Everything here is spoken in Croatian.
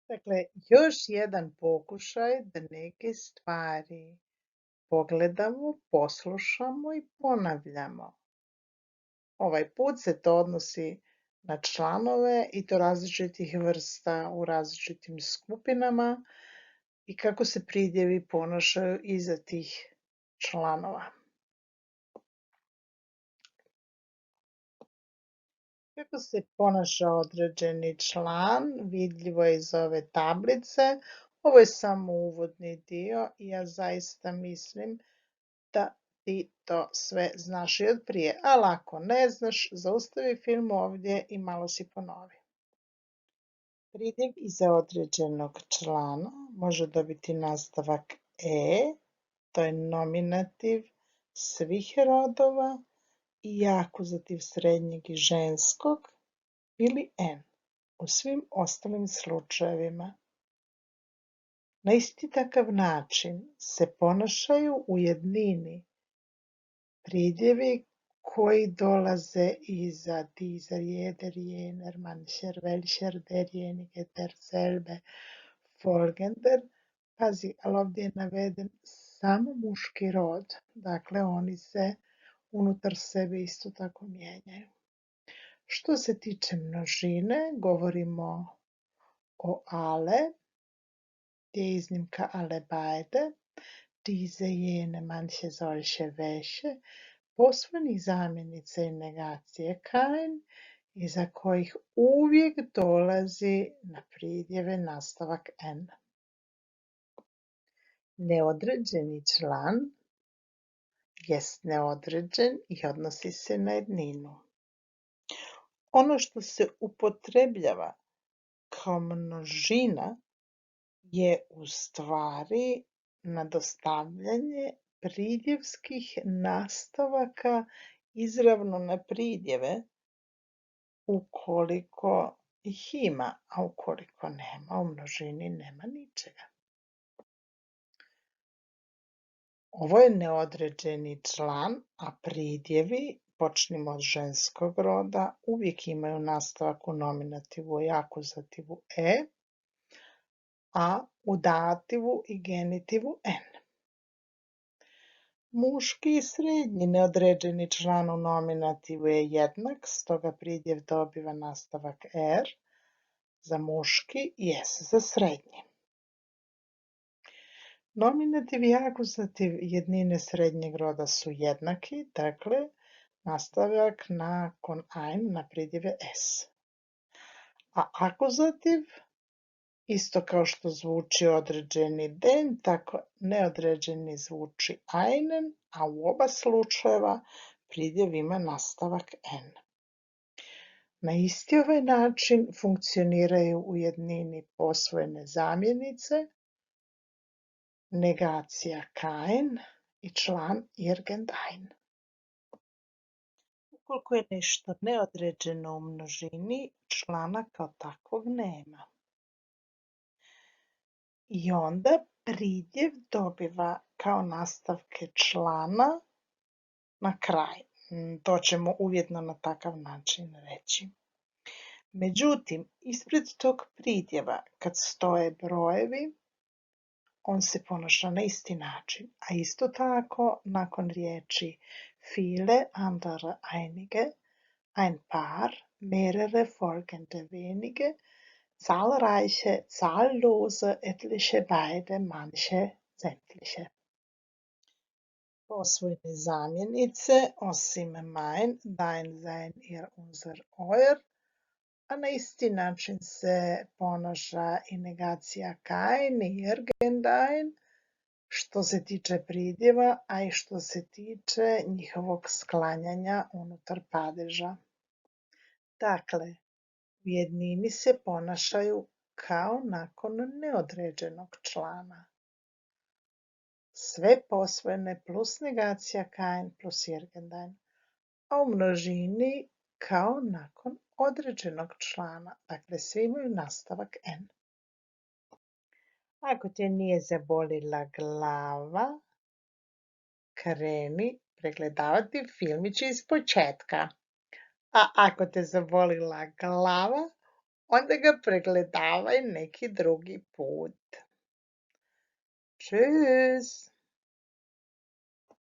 Dakle, još jedan pokušaj da neke stvari pogledamo, poslušamo i ponavljamo. Ovaj put se to odnosi na članove i to različitih vrsta u različitim skupinama i kako se pridjevi ponašaju iza tih članova. Kako se ponaša određeni član vidljivo je iz ove tablice. Ovo je samo uvodni dio i ja zaista mislim da ti to sve znaš i od prije, ali ako ne znaš, zaustavi film ovdje i malo si ponovi. Pridjev iza određenog člana može dobiti nastavak e, to je nominativ svih rodova i akuzativ srednjeg i ženskog, ili n u svim ostalim slučajevima. Na isti takav način se ponašaju u jednini pridjevi koji dolaze iza dieser, jeder, jener, mancher, welcher, derjenige, derselbe, folgender. Pazi, ali ovdje je naveden samo muški rod, dakle oni se unutar sebe isto tako mijenjaju. Što se tiče množine, govorimo o ale, gdje je iznimka ale beide, diese, jene, manche, solche, welche, posvojnih zamjenica i negacije kein, iza kojih uvijek dolazi na pridjeve nastavak n. Neodređeni član jest neodređen i odnosi se na jedninu. Ono što se upotrebljava kao množina je u stvari nadostavljanje pridjevskih nastavaka izravno na pridjeve ukoliko ih ima, a ukoliko nema, u množini nema ničega. Ovo je neodređeni član, a pridjevi, počnimo od ženskog roda, uvijek imaju nastavak u nominativu i akuzativu e, a u dativu i genitivu n. Muški i srednji neodređeni član u nominativu je jednak, stoga pridjev dobiva nastavak r za muški i s za srednji. Nominativ i akuzativ jednine srednjeg roda su jednaki, dakle nastavak nakon ein na pridjeve s. A akuzativ, isto kao što zvuči određeni den, tako neodređeni zvuči einen, a u oba slučajeva pridjev ima nastavak n. Na isti ovaj način funkcioniraju u jednini posvojene zamjenice, negacija kein i član irgendein. Ukoliko je nešto neodređeno u množini, člana kao takvog nema. I onda pridjev dobiva kao nastavke člana na kraj. To ćemo uvjetno na takav način reći. Međutim, ispred tog pridjeva kad stoje brojevi, on se ponaša na isti način, a isto tako nakon riječi viele, andere, einige, ein paar, mehrere folgende wenige, zahlreiche, zahllose, etliche, beide, manche, sämtliche. Posvojene zamjenice, osim mein, dein, sein, ihr, unser, euer, a na isti način se ponaša i negacija kein i irgendein, što se tiče pridjeva, a i što se tiče njihovog sklanjanja unutar padeža. Dakle, u jednini se ponašaju kao nakon neodređenog člana. Sve posvojene plus negacija kein plus irgendein, a u množini kao nakon određenog člana, dakle svi imaju nastavak n. Ako te nije zabolila glava, kreni pregledavati filmić iz početka. A ako te zabolila glava, onda ga pregledavaj neki drugi put. Tschüss.